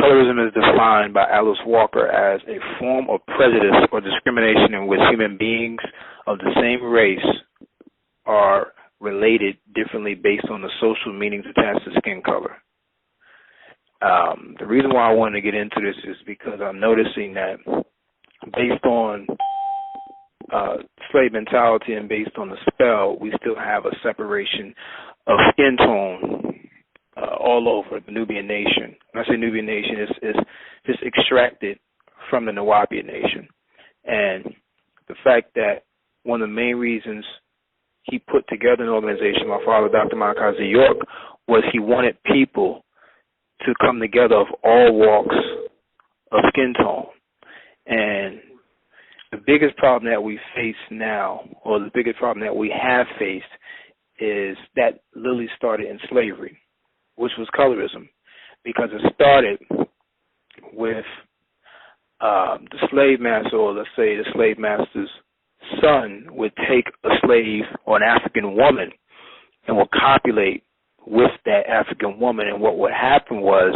Colorism is defined by Alice Walker as a form of prejudice or discrimination in which human beings of the same race are related differently based on the social meanings attached to skin color. The reason why I wanted to get into this is because I'm noticing that based on slave mentality and based on the spell, we still have a separation of skin tone all over the Nubian nation. When I say Nubian nation, it's just extracted from the Nuwaupu nation. And the fact that one of the main reasons he put together an organization, my father, Dr.York, was he wanted people to come together of all walks of skin tone. And the biggest problem that we face now, or the biggest problem that we have faced, is that literally started in slavery, which was colorism, because it started with the slave master, or let's say the slave master's son, would take a slave or an African woman and would copulate with that African woman. And what would happen was,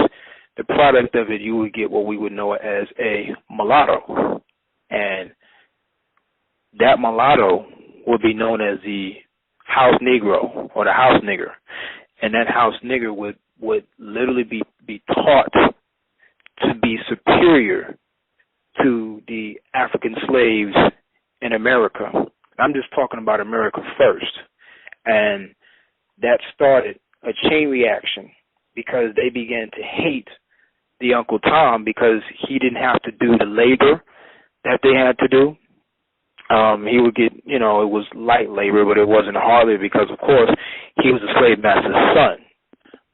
the product of it, you would get what we would know as a mulatto. And that mulatto would be known as the house Negro or the house nigger. And that house nigger would literally be taught to be superior to the African slaves in America. I'm just talking about America first. And that started a chain reaction, because they began to hate the Uncle Tom because he didn't have to do the labor that they had to do. He would get, it was light labor, but it wasn't hard labor because, of course, he was a slave master's son.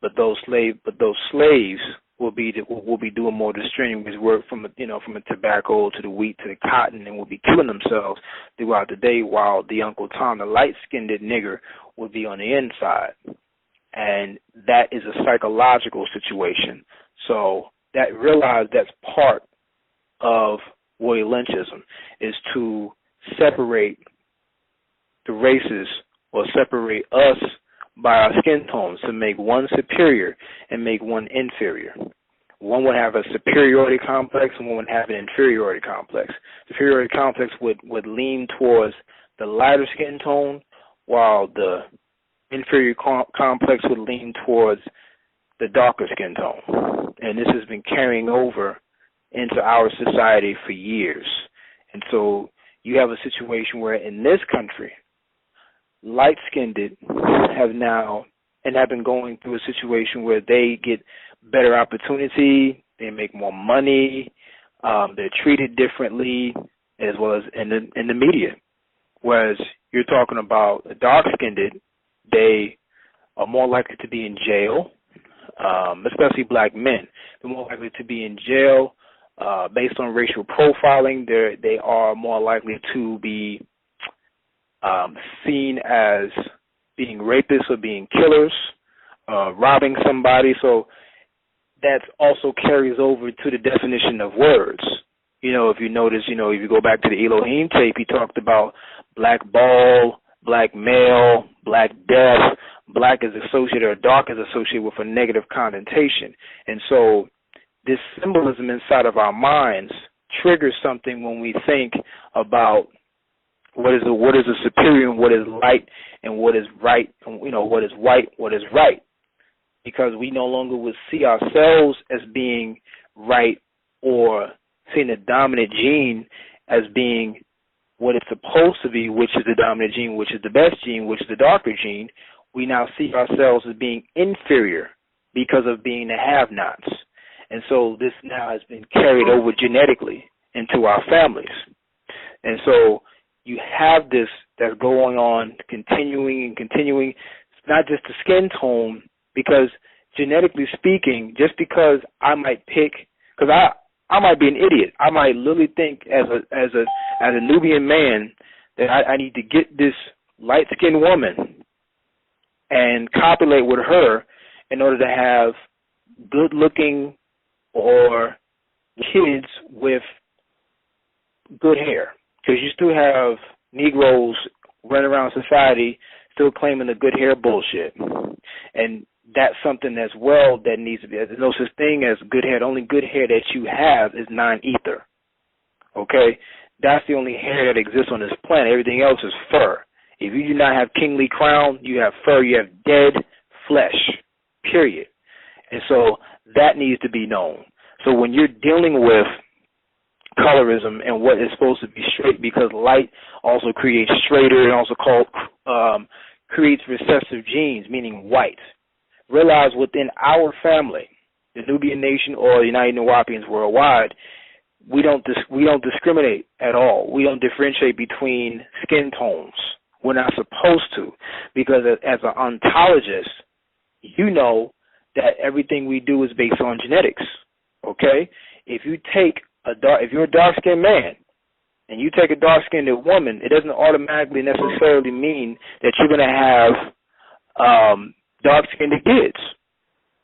But those slaves will be doing more of the strenuous work from the tobacco to the wheat to the cotton, and will be killing themselves throughout the day, while the Uncle Tom, the light-skinned nigger, would be on the inside. And that is a psychological situation. So realize that's part of warrior lynchism, is to separate the races, or separate us by our skin tones, to make one superior and make one inferior. One would have a superiority complex and one would have an inferiority complex. Superiority complex would lean towards the lighter skin tone, while the inferior complex would lean towards the darker skin tone. And this has been carrying over into our society for years. And so you have a situation where in this country, light-skinned have been going through a situation where they get better opportunity, they make more money, they're treated differently, as well as in the media. Whereas you're talking about the dark-skinned, they are more likely to be in jail, especially black men. They're more likely to be in jail based on racial profiling. They are more likely to be seen as being rapists or being killers, robbing somebody. So that also carries over to the definition of words. If you notice, if you go back to the Elohim tape, he talked about black ball, black male, black death. Black is associated, or dark is associated with a negative connotation. And so this symbolism inside of our minds triggers something when we think about what is a superior and what is light and what is right, and what is white, what is right. Because we no longer would see ourselves as being right, or seeing the dominant gene as being what it's supposed to be, which is the dominant gene, which is the best gene, which is the darker gene. We now see ourselves as being inferior because of being the have-nots. And so this now has been carried over genetically into our families. And so you have this that's going on, continuing. It's not just the skin tone, because genetically speaking, just because I might pick, because I might be an idiot. I might literally think as a Nubian man that I need to get this light-skinned woman and copulate with her in order to have good-looking or kids with good hair. Because you still have Negroes running around society still claiming the good hair bullshit. And that's something as well that needs to be. There's no such thing as good hair. The only good hair that you have is non-ether. Okay? That's the only hair that exists on this planet. Everything else is fur. If you do not have kingly crown, you have fur, you have dead flesh, period. And so that needs to be known. So when you're dealing with colorism and what is supposed to be straight, because light also creates straighter and also creates recessive genes, meaning white. Realize within our family, the Nubian Nation or the United Nuwaupians worldwide, we don't discriminate at all. We don't differentiate between skin tones. We're not supposed to, because as an ontologist, you know that everything we do is based on genetics. Okay, if you're a dark-skinned man and you take a dark-skinned woman, it doesn't automatically necessarily mean that you're going to have dark-skinned kids.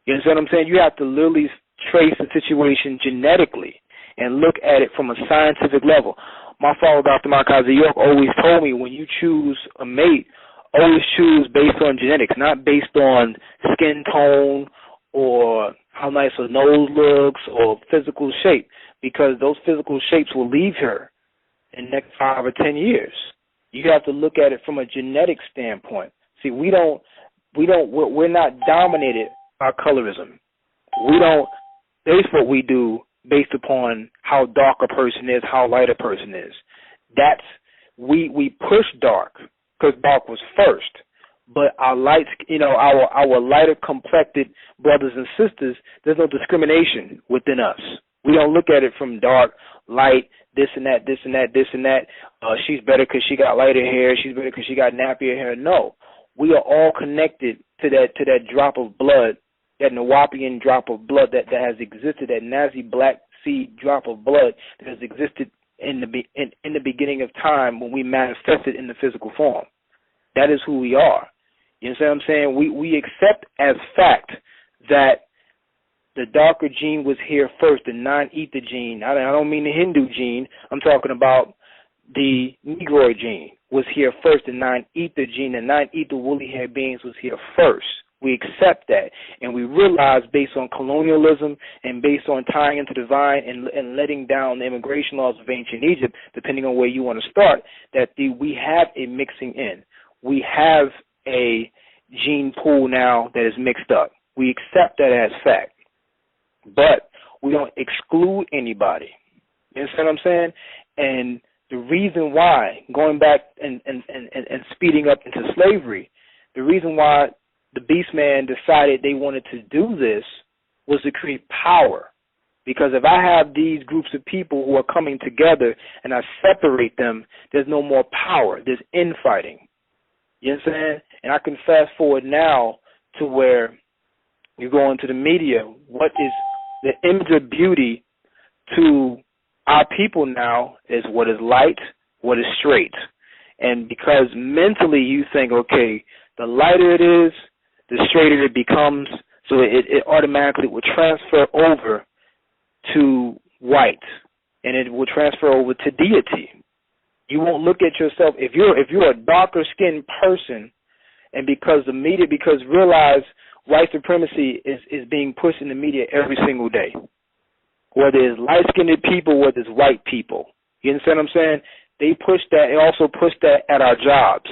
You understand what I'm saying? You have to literally trace the situation genetically and look at it from a scientific level. My father, Dr.York, always told me, when you choose a mate, always choose based on genetics, not based on skin tone or how nice her nose looks or physical shape, because those physical shapes will leave her in the next 5 or 10 years. You have to look at it from a genetic standpoint. See, we're not dominated by colorism. We don't base what we do based upon how dark a person is, how light a person is. We push dark because dark was first. But our our lighter complected brothers and sisters, there's no discrimination within us. We don't look at it from dark, light, this and that, this and that, this and that. She's better because she got lighter hair. She's better because she got nappier hair. No, we are all connected to that drop of blood, that Nuwaupian drop of blood that has existed, that Nazi black seed drop of blood that has existed in the beginning of time when we manifested in the physical form. That is who we are. You understand what I'm saying? We accept as fact that the darker gene was here first, the non-ether gene. I don't mean the Hindu gene. I'm talking about the Negroid gene was here first, the non-ether gene. The non-ether woolly hair beings was here first. We accept that, and we realize based on colonialism and based on tying into the divine and letting down the immigration laws of ancient Egypt, depending on where you want to start, that we have a mixing in. We have a gene pool now that is mixed up. We accept that as fact, but we don't exclude anybody. You understand what I'm saying? And the reason why, going back and speeding up into slavery, the reason why the Beastman decided they wanted to do this was to create power. Because if I have these groups of people who are coming together and I separate them, there's no more power. There's infighting. You understand? And I can fast forward now to where you go into the media. What is the image of beauty to our people now is what is light, what is straight. And because mentally you think, okay, the lighter it is, the straighter it becomes, so it automatically will transfer over to white, and it will transfer over to deity. You won't look at yourself, if you're a darker skinned person, and because realize white supremacy is being pushed in the media every single day. Whether it's light-skinned people, whether it's white people. You understand what I'm saying? They push that. They also push that at our jobs.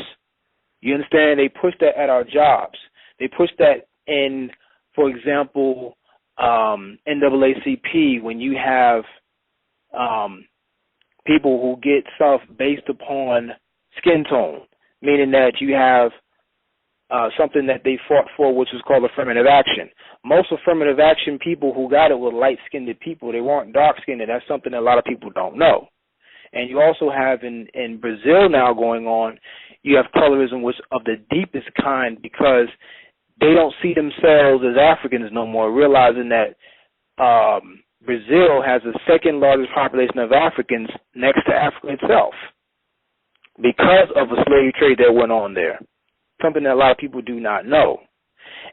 You understand? They push that at our jobs. They push that in, for example, NAACP, when you have people who get stuff based upon skin tone, meaning that you have something that they fought for, which is called affirmative action. Most affirmative action people who got it were light-skinned people. They weren't dark-skinned. That's something that a lot of people don't know. And you also have in Brazil now going on, you have colorism, which of the deepest kind, because they don't see themselves as Africans no more, realizing that Brazil has the second largest population of Africans next to Africa itself because of a slave trade that went on there, something that a lot of people do not know.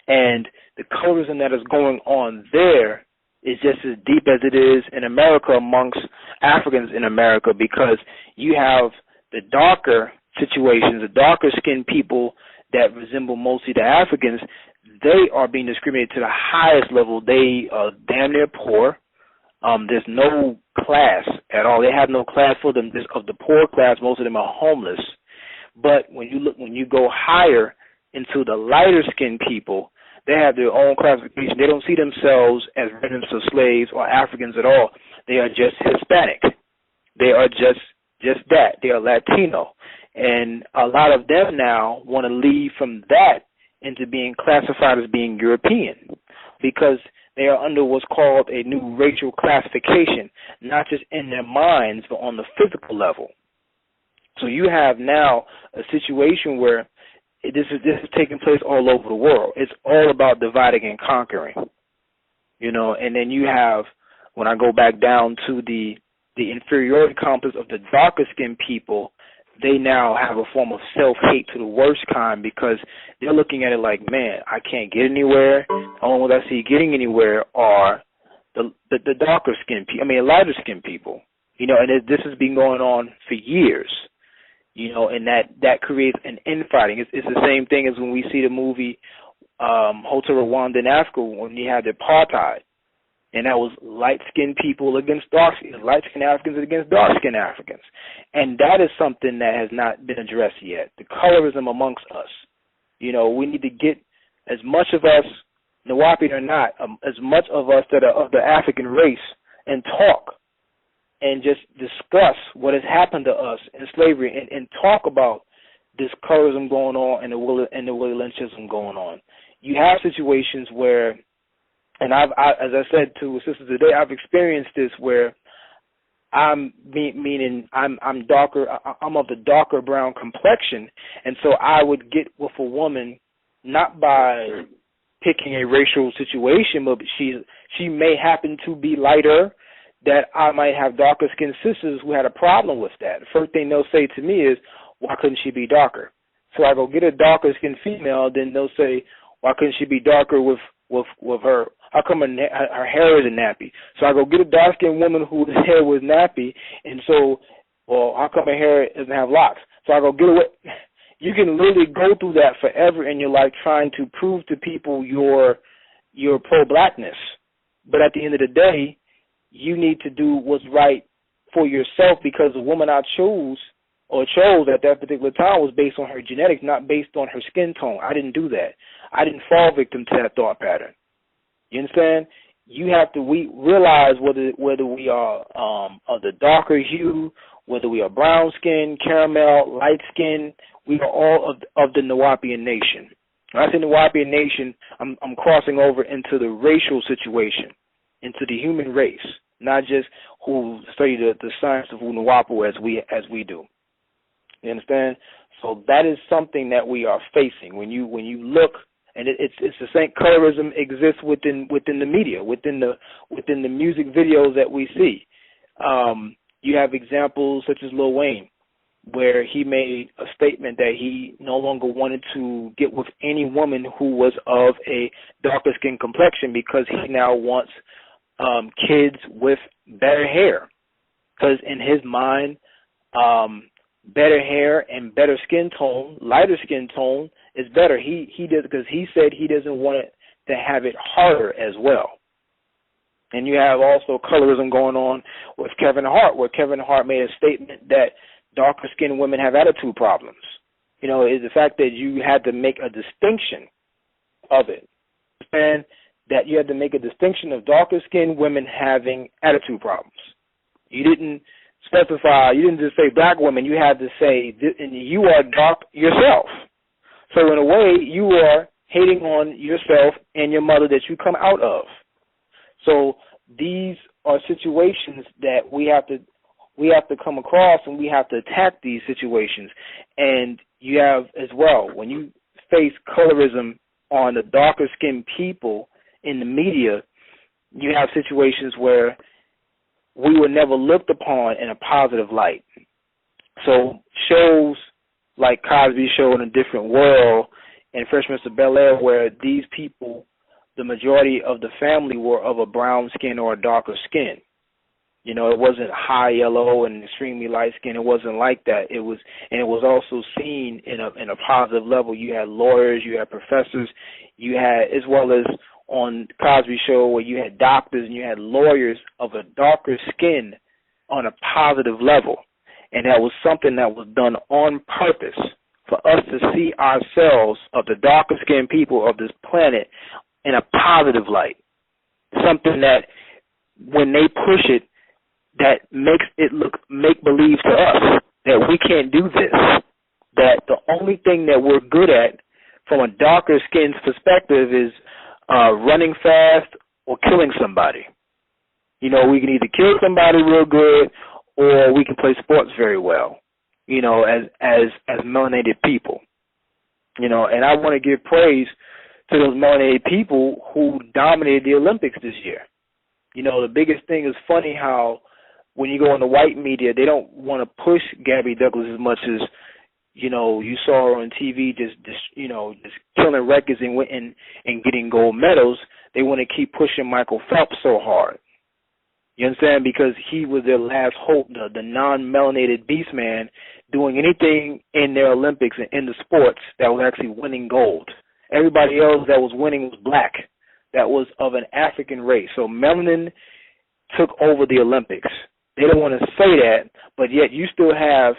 And the colorism that is going on there is just as deep as it is in America amongst Africans in America, because you have the darker situations, the darker skinned people that resemble mostly the Africans, they are being discriminated to the highest level. They are damn near poor. There's no class at all. They have no class for them. Of the poor class, most of them are homeless. But when you go higher into the lighter skinned people, they have their own classification. They don't see themselves as remnants of slaves or Africans at all. They are just Hispanic. They are just that. They are Latino. And a lot of them now want to leave from that into being classified as being European, because they are under what's called a new racial classification, not just in their minds, but on the physical level. So you have now a situation where this is taking place all over the world. It's all about dividing and conquering, and then you have, when I go back down to the inferiority complex of the darker skinned people, they now have a form of self-hate to the worst kind, because they're looking at it like, man, I can't get anywhere. The only ones I see getting anywhere are the darker skinned people, lighter skinned people, and this has been going on for years. And that creates an infighting. It's the same thing as when we see the movie Hotel Rwanda in Africa, when you had the apartheid, and that was light-skinned people against dark-skinned, light-skinned Africans against dark-skinned Africans. And that is something that has not been addressed yet, the colorism amongst us. We need to get as much of us, Nuwaupu or not, as much of us that are of the African race, and talk and just discuss what has happened to us in slavery, and talk about this colorism going on and the Willie Lynchism going on. You have situations where, and as I said to a sister today, I've experienced this where I'm darker, I'm of the darker brown complexion, and so I would get with a woman not by picking a racial situation, but she may happen to be lighter, that I might have darker skinned sisters who had a problem with that. The first thing they'll say to me is, why couldn't she be darker? So I go get a darker skinned female, then they'll say, why couldn't she be darker with her? How come her hair isn't nappy? So I go get a dark skinned woman whose hair was nappy, and so, well, how come her hair doesn't have locks? So I go get away. You can literally go through that forever in your life, trying to prove to people your pro-blackness. But at the end of the day, you need to do what's right for yourself, because the woman I chose at that particular time was based on her genetics, not based on her skin tone. I didn't do that. I didn't fall victim to that thought pattern. You understand? We realize whether we are of the darker hue, whether we are brown skin, caramel, light skin, we are all of the Nuwaupian nation. When I say Nuwaupian nation, I'm crossing over into the racial situation, into the human race, not just who study the science of Nuwaupu as we do. You understand? So that is something that we are facing. When you look, and it's the same. Colorism exists within the media, within the music videos that we see. You have examples such as Lil Wayne, where he made a statement that he no longer wanted to get with any woman who was of a darker skin complexion, because he now wants kids with better hair, because in his mind, better hair and better skin tone, lighter skin tone is better. He does, because he said he doesn't want it to have it harder as well. And you have also colorism going on with Kevin Hart, where Kevin Hart made a statement that darker skinned women have attitude problems. Is the fact that you had to make a distinction of it. And that you had to make a distinction of darker skinned women having attitude problems. You didn't specify, you didn't just say black women, you had to say, you are dark yourself. So in a way, you are hating on yourself and your mother that you come out of. So these are situations that we have to come across, and we have to attack these situations. And you have as well, when you face colorism on the darker skinned people in the media, you have situations where we were never looked upon in a positive light. So shows like Cosby Show and A Different World and Fresh Prince of Bel-Air, where these people, the majority of the family were of a brown skin or a darker skin. You know, it wasn't high yellow and extremely light skin. It wasn't like that. It was also seen in a positive level. You had lawyers, you had professors, you had, as well as on Cosby Show, where you had doctors and you had lawyers of a darker skin on a positive level. And that was something that was done on purpose for us to see ourselves, of the darker skinned people of this planet, in a positive light. Something that when they push it, that makes it look make-believe to us, that we can't do this, that the only thing that we're good at from a darker skin's perspective is running fast or killing somebody. You know, we can either kill somebody real good or we can play sports very well, you know, as melanated people. You know, and I want to give praise to those melanated people who dominated the Olympics this year. You know, the biggest thing is funny how when you go in the white media, they don't want to push Gabby Douglas as much as, you know, you saw her on TV just killing records and getting gold medals. They want to keep pushing Michael Phelps so hard. You understand? Because he was their last hope, the non-melanated beast man, doing anything in their Olympics and in the sports that was actually winning gold. Everybody else that was winning was black, that was of an African race. So melanin took over the Olympics. They don't want to say that, but yet you still have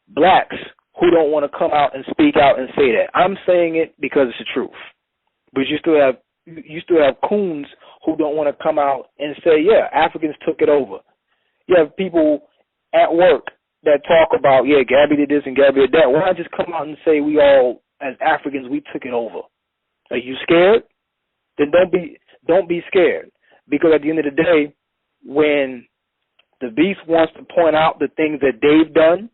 blacks who don't want to come out and speak out and say that. I'm saying it because it's the truth. But you still have coons who don't want to come out and say, yeah, Africans took it over. You have people at work that talk about, yeah, Gabby did this and Gabby did that. Why not just come out and say we all, as Africans, we took it over? Are you scared? Then don't be scared. Because at the end of the day, when the beast wants to point out the things that they've done,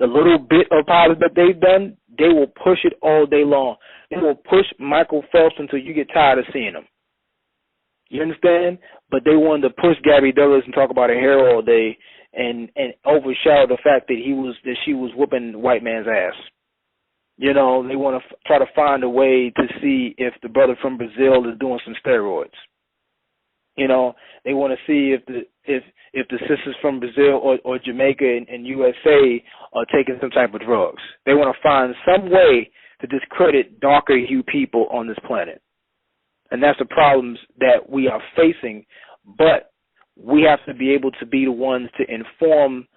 the little bit of positive that they've done, they will push it all day long. They will push Michael Phelps until you get tired of seeing him. You understand? But they wanted to push Gabby Douglas and talk about her hair all day and overshadow the fact that she was whooping the white man's ass. You know, they want to try to find a way to see if the brother from Brazil is doing some steroids. You know, they want to see if the sisters from Brazil or Jamaica and USA are taking some type of drugs. They want to find some way to discredit darker hue people on this planet. And that's the problems that we are facing. But we have to be able to be the ones to inform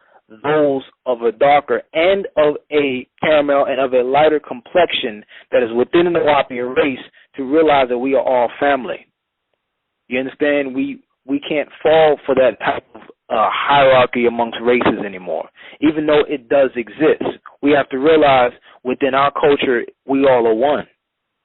those of a darker and of a caramel and of a lighter complexion that is within the Nuwaupu race to realize that we are all family. You understand? We can't fall for that type of hierarchy amongst races anymore. Even though it does exist, we have to realize within our culture we all are one.